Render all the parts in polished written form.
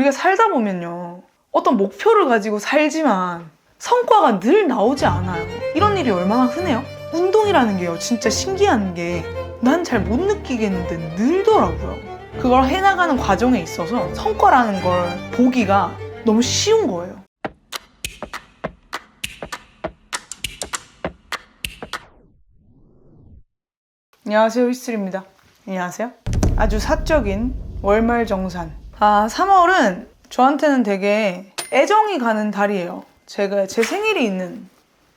우리가 살다 보면요, 어떤 목표를 가지고 살지만 성과가 늘 나오지 않아요. 이런 일이 얼마나 흔해요? 운동이라는 게요, 진짜 신기한 게 난 잘 못 느끼겠는데 늘더라고요. 그걸 해나가는 과정에 있어서 성과라는 걸 보기가 너무 쉬운 거예요. 안녕하세요, 휘슬입니다. 안녕하세요. 아주 사적인 월말정산. 3월은 저한테는 되게 애정이 가는 달이에요. 제 생일이 있는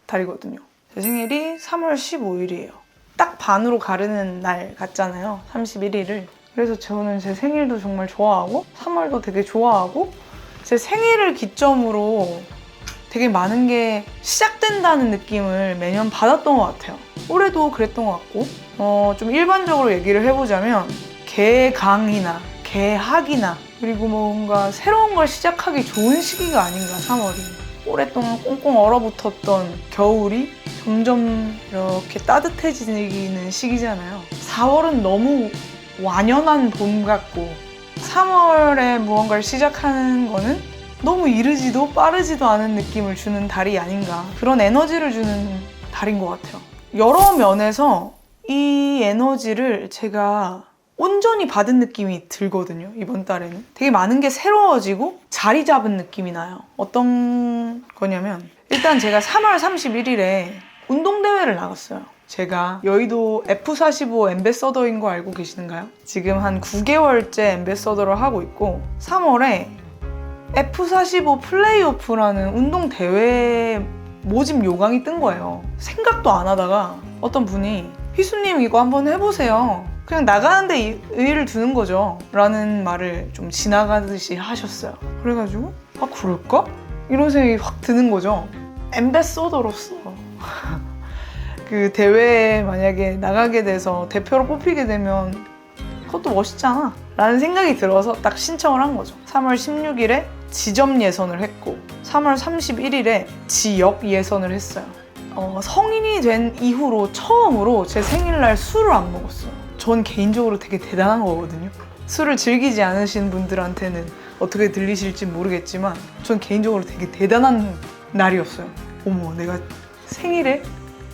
달이거든요. 제 생일이 3월 15일이에요. 딱 반으로 가르는 날 같잖아요, 31일을. 그래서 저는 제 생일도 정말 좋아하고 3월도 되게 좋아하고, 제 생일을 기점으로 되게 많은 게 시작된다는 느낌을 매년 받았던 것 같아요. 올해도 그랬던 것 같고, 좀 일반적으로 얘기를 해보자면 개강이나 개학이나 그리고 뭔가 새로운 걸 시작하기 좋은 시기가 아닌가, 3월이. 오랫동안 꽁꽁 얼어붙었던 겨울이 점점 이렇게 따뜻해지는 시기잖아요. 4월은 너무 완연한 봄 같고, 3월에 무언가를 시작하는 거는 너무 이르지도 빠르지도 않은 느낌을 주는 달이 아닌가, 그런 에너지를 주는 달인 것 같아요. 여러 면에서 이 에너지를 제가 온전히 받은 느낌이 들거든요, 이번 달에는. 되게 많은 게 새로워지고 자리 잡은 느낌이 나요. 어떤 거냐면, 일단 제가 3월 31일에 운동대회를 나갔어요. 제가 여의도 F45 앰베서더인 거 알고 계시는가요? 지금 한 9개월째 앰베서더를 하고 있고, 3월에 F45 플레이오프라는 운동대회 모집 요강이 뜬 거예요. 생각도 안 하다가 어떤 분이 휘수님 이거 한번 해보세요, 그냥 나가는데 의의를 두는 거죠 라는 말을 좀 지나가듯이 하셨어요. 그래가지고 그럴까? 이런 생각이 확 드는 거죠. 앰베서더로서 그 대회에 만약에 나가게 돼서 대표로 뽑히게 되면 그것도 멋있잖아 라는 생각이 들어서 딱 신청을 한 거죠. 3월 16일에 지점 예선을 했고, 3월 31일에 지역 예선을 했어요. 성인이 된 이후로 처음으로 제 생일날 술을 안 먹었어요. 전 개인적으로 되게 대단한 거거든요. 술을 즐기지 않으신 분들한테는 어떻게 들리실지 모르겠지만 전 개인적으로 되게 대단한 날이었어요. 어머, 내가 생일에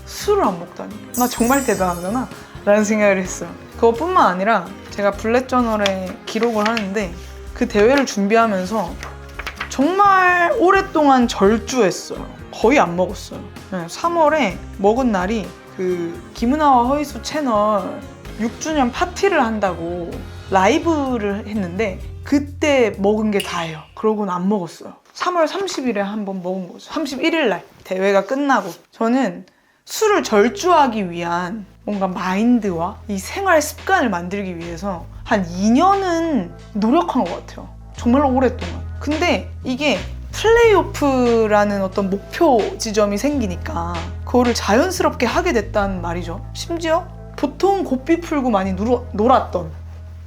술을 안 먹다니, 나 정말 대단하잖아 라는 생각을 했어요. 그것뿐만 아니라 제가 블랙저널에 기록을 하는데, 그 대회를 준비하면서 정말 오랫동안 절주했어요. 거의 안 먹었어요. 3월에 먹은 날이 그 김은하와 허이수 채널 6주년 파티를 한다고 라이브를 했는데, 그때 먹은 게 다예요. 그러고는 안 먹었어요. 3월 30일에 한번 먹은 거죠. 31일 날 대회가 끝나고. 저는 술을 절주하기 위한 뭔가 마인드와 이 생활 습관을 만들기 위해서 한 2년은 노력한 것 같아요. 정말로 오랫동안. 근데 이게 플레이오프라는 어떤 목표 지점이 생기니까 그거를 자연스럽게 하게 됐단 말이죠. 심지어 보통 고삐 풀고 많이 놀았던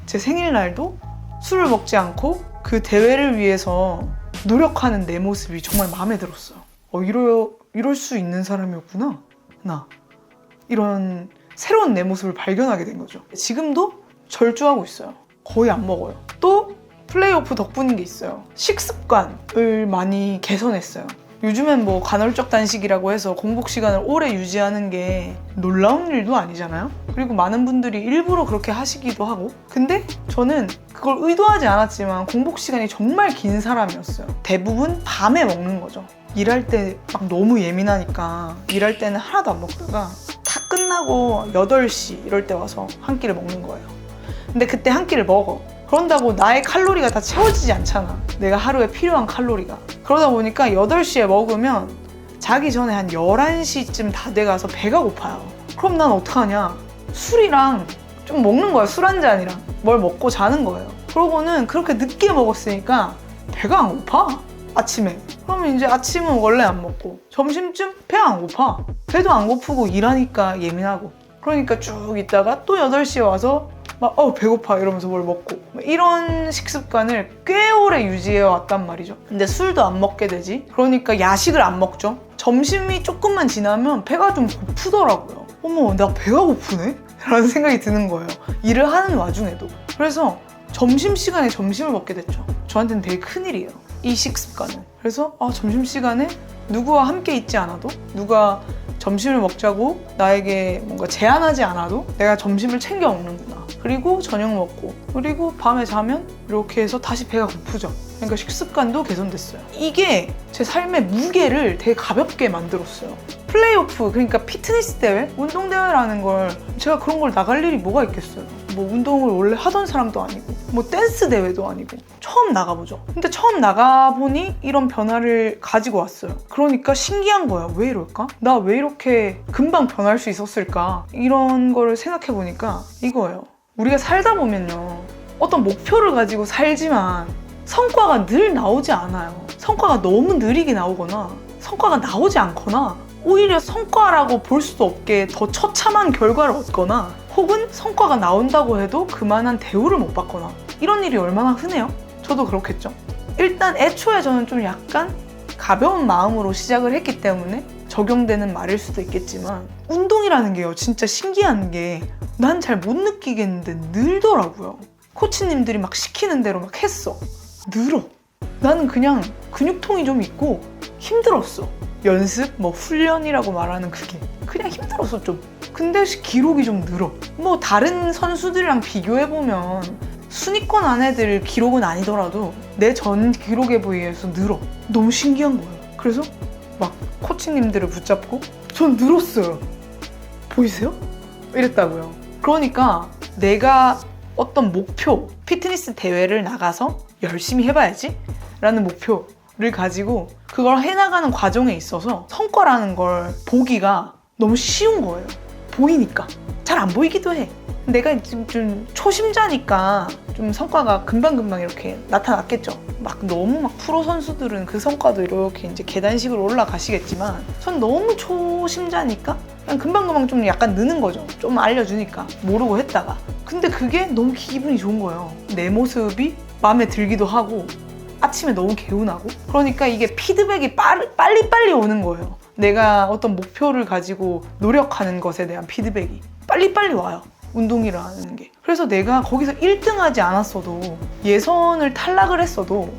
제 생일날도 술을 먹지 않고 그 대회를 위해서 노력하는 내 모습이 정말 마음에 들었어요. 이럴 수 있는 사람이었구나, 나. 이런 새로운 내 모습을 발견하게 된 거죠. 지금도 절주하고 있어요. 거의 안 먹어요. 또 플레이오프 덕분인 게 있어요. 식습관을 많이 개선했어요. 요즘엔 뭐 간헐적 단식이라고 해서 공복 시간을 오래 유지하는 게 놀라운 일도 아니잖아요. 그리고 많은 분들이 일부러 그렇게 하시기도 하고. 근데 저는 그걸 의도하지 않았지만 공복 시간이 정말 긴 사람이었어요. 대부분 밤에 먹는 거죠. 일할 때 막 너무 예민하니까 일할 때는 하나도 안 먹다가 다 끝나고 8시 이럴 때 와서 한 끼를 먹는 거예요. 근데 그때 한 끼를 먹어. 그런다고 나의 칼로리가 다 채워지지 않잖아, 내가 하루에 필요한 칼로리가. 그러다 보니까 8시에 먹으면 자기 전에 한 11시쯤 다 돼가서 배가 고파요. 그럼 난 어떡하냐, 술이랑 좀 먹는 거야. 술 한 잔이랑 뭘 먹고 자는 거예요. 그러고는 그렇게 늦게 먹었으니까 배가 안 고파, 아침에. 그러면 이제 아침은 원래 안 먹고 점심쯤 배가 안 고파. 배도 안 고프고 일하니까 예민하고. 그러니까 쭉 있다가 또 8시에 와서 막 배고파 이러면서 뭘 먹고, 이런 식습관을 꽤 오래 유지해 왔단 말이죠. 근데 술도 안 먹게 되지. 그러니까 야식을 안 먹죠. 점심이 조금만 지나면 배가 좀 고프더라고요. 어머, 나 배가 고프네? 라는 생각이 드는 거예요, 일을 하는 와중에도. 그래서 점심시간에 점심을 먹게 됐죠. 저한테는 되게 큰일이에요, 이 식습관은. 그래서 점심시간에 누구와 함께 있지 않아도, 누가 점심을 먹자고 나에게 뭔가 제안하지 않아도 내가 점심을 챙겨 먹는구나. 그리고 저녁 먹고, 그리고 밤에 자면 이렇게 해서 다시 배가 고프죠. 그러니까 식습관도 개선됐어요. 이게 제 삶의 무게를 되게 가볍게 만들었어요. 플레이오프, 그러니까 피트니스 대회, 운동 대회라는 걸, 제가 그런 걸 나갈 일이 뭐가 있겠어요. 뭐 운동을 원래 하던 사람도 아니고, 뭐 댄스 대회도 아니고, 처음 나가보죠. 근데 처음 나가보니 이런 변화를 가지고 왔어요. 그러니까 신기한 거야. 왜 이럴까? 나 왜 이렇게 금방 변할 수 있었을까? 이런 거를 생각해보니까 이거예요. 우리가 살다 보면요, 어떤 목표를 가지고 살지만 성과가 늘 나오지 않아요. 성과가 너무 느리게 나오거나 성과가 나오지 않거나, 오히려 성과라고 볼 수도 없게 더 처참한 결과를 얻거나, 혹은 성과가 나온다고 해도 그만한 대우를 못 받거나, 이런 일이 얼마나 흔해요? 저도 그렇겠죠. 일단 애초에 저는 좀 약간 가벼운 마음으로 시작을 했기 때문에 적용되는 말일 수도 있겠지만, 운동이라는 게요, 진짜 신기한 게 난 잘 못 느끼겠는데 늘더라고요. 코치님들이 막 시키는 대로 막 했어. 늘어. 나는 그냥 근육통이 좀 있고 힘들었어. 연습, 뭐 훈련이라고 말하는 그게 그냥 힘들었어 좀. 근데 기록이 좀 늘어. 뭐 다른 선수들이랑 비교해보면 순위권 안에들 기록은 아니더라도 내 전 기록에 비해서 늘어. 너무 신기한 거예요. 그래서 막 코치님들을 붙잡고 전 늘었어요. 보이세요? 이랬다고요. 그러니까 내가 어떤 목표, 피트니스 대회를 나가서 열심히 해봐야지 라는 목표를 가지고 그걸 해나가는 과정에 있어서 성과라는 걸 보기가 너무 쉬운 거예요. 보이니까. 잘 안 보이기도 해. 내가 지금 좀 초심자니까 좀 성과가 금방금방 이렇게 나타났겠죠. 막 너무 막 프로 선수들은 그 성과도 이렇게 이제 계단식으로 올라가시겠지만, 전 너무 초심자니까 그냥 금방금방 좀 약간 느는 거죠. 좀 알려주니까. 모르고 했다가. 근데 그게 너무 기분이 좋은 거예요. 내 모습이 마음에 들기도 하고 아침에 너무 개운하고. 그러니까 이게 피드백이 빨리빨리 오는 거예요. 내가 어떤 목표를 가지고 노력하는 것에 대한 피드백이 빨리빨리 와요. 운동이라는 게. 그래서 내가 거기서 1등 하지 않았어도, 예선을 탈락을 했어도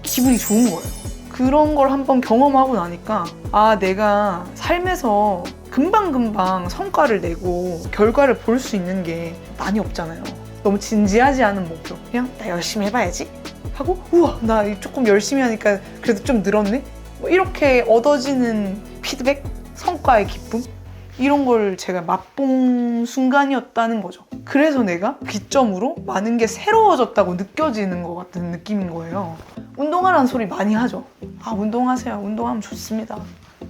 기분이 좋은 거예요. 그런 걸 한번 경험하고 나니까 내가 삶에서 금방금방 성과를 내고 결과를 볼 수 있는 게 많이 없잖아요. 너무 진지하지 않은 목표, 그냥 나 열심히 해봐야지 하고, 우와 나 조금 열심히 하니까 그래도 좀 늘었네? 뭐 이렇게 얻어지는 피드백? 성과의 기쁨? 이런 걸 제가 맛본 순간이었다는 거죠. 그래서 내가 기점으로 많은 게 새로워졌다고 느껴지는 것 같은 느낌인 거예요. 운동하라는 소리 많이 하죠. 운동하세요. 운동하면 좋습니다.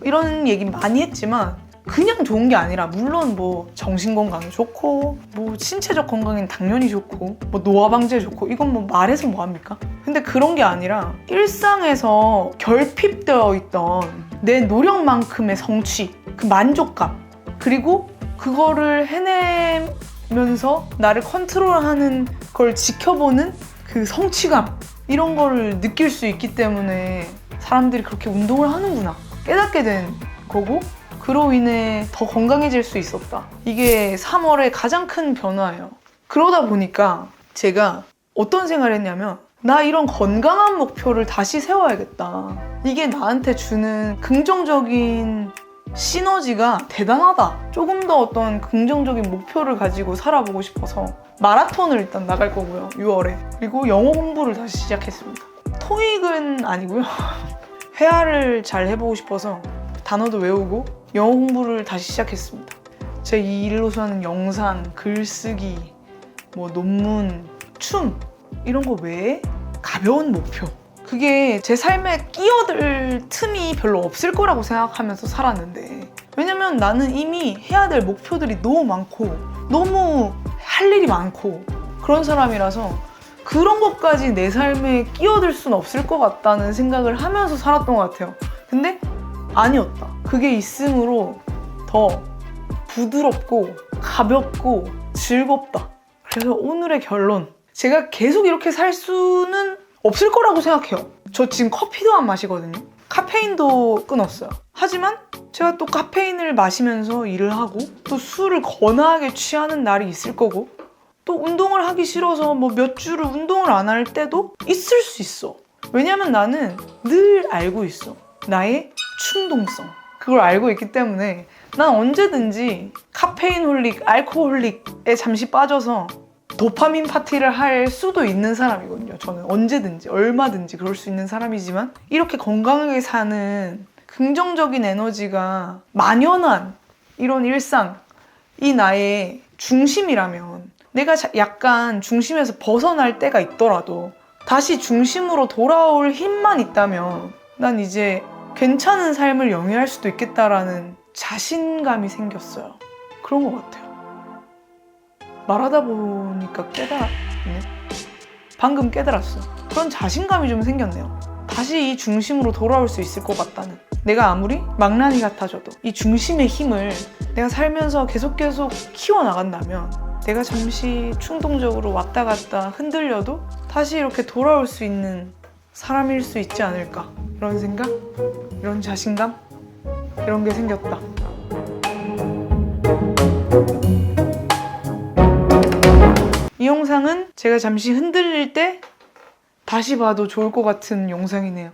이런 얘기 많이 했지만 그냥 좋은 게 아니라, 물론 뭐 정신건강에 좋고 뭐 신체적 건강엔 당연히 좋고 뭐 노화 방지에 좋고, 이건 뭐 말해서 뭐합니까? 근데 그런 게 아니라 일상에서 결핍되어 있던 내 노력만큼의 성취, 그 만족감, 그리고 그거를 해내면서 나를 컨트롤하는 걸 지켜보는 그 성취감, 이런 거를 느낄 수 있기 때문에 사람들이 그렇게 운동을 하는구나 깨닫게 된 거고, 그로 인해 더 건강해질 수 있었다. 이게 3월의 가장 큰 변화예요. 그러다 보니까 제가 어떤 생각을 했냐면, 나 이런 건강한 목표를 다시 세워야겠다. 이게 나한테 주는 긍정적인 시너지가 대단하다. 조금 더 어떤 긍정적인 목표를 가지고 살아보고 싶어서 마라톤을 일단 나갈 거고요, 6월에. 그리고 영어 공부를 다시 시작했습니다. 토익은 아니고요. 회화를 잘 해보고 싶어서 단어도 외우고 영어 공부를 다시 시작했습니다. 제 이 일로서 하는 영상, 글쓰기, 뭐 논문, 춤, 이런 거 외에 가벼운 목표, 그게 제 삶에 끼어들 틈이 별로 없을 거라고 생각하면서 살았는데, 왜냐면 나는 이미 해야 될 목표들이 너무 많고 너무 할 일이 많고 그런 사람이라서 그런 것까지 내 삶에 끼어들 수는 없을 것 같다는 생각을 하면서 살았던 것 같아요. 근데 아니었다. 그게 있음으로 더 부드럽고 가볍고 즐겁다. 그래서 오늘의 결론, 제가 계속 이렇게 살 수는 없을 거라고 생각해요. 저 지금 커피도 안 마시거든요. 카페인도 끊었어요. 하지만 제가 또 카페인을 마시면서 일을 하고 또 술을 거나하게 취하는 날이 있을 거고, 또 운동을 하기 싫어서 뭐 몇 주를 운동을 안 할 때도 있을 수 있어. 왜냐면 나는 늘 알고 있어. 나의 충동성. 그걸 알고 있기 때문에 난 언제든지 카페인 홀릭, 알코올릭에 잠시 빠져서 도파민 파티를 할 수도 있는 사람이거든요. 저는 언제든지, 얼마든지 그럴 수 있는 사람이지만 이렇게 건강하게 사는 긍정적인 에너지가 만연한 이런 일상, 이 나의 중심이라면 내가 약간 중심에서 벗어날 때가 있더라도 다시 중심으로 돌아올 힘만 있다면 난 이제 괜찮은 삶을 영위할 수도 있겠다라는 자신감이 생겼어요. 그런 것 같아요. 말하다 보니까 깨달았네. 방금 깨달았어. 그런 자신감이 좀 생겼네요. 다시 이 중심으로 돌아올 수 있을 것 같다는. 내가 아무리 망나니 같아져도 이 중심의 힘을 내가 살면서 계속 키워나간다면 내가 잠시 충동적으로 왔다 갔다 흔들려도 다시 이렇게 돌아올 수 있는 사람일 수 있지 않을까. 이런 생각? 이런 자신감? 이런 게 생겼다. 이 영상은 제가 잠시 흔들릴 때 다시 봐도 좋을 것 같은 영상이네요.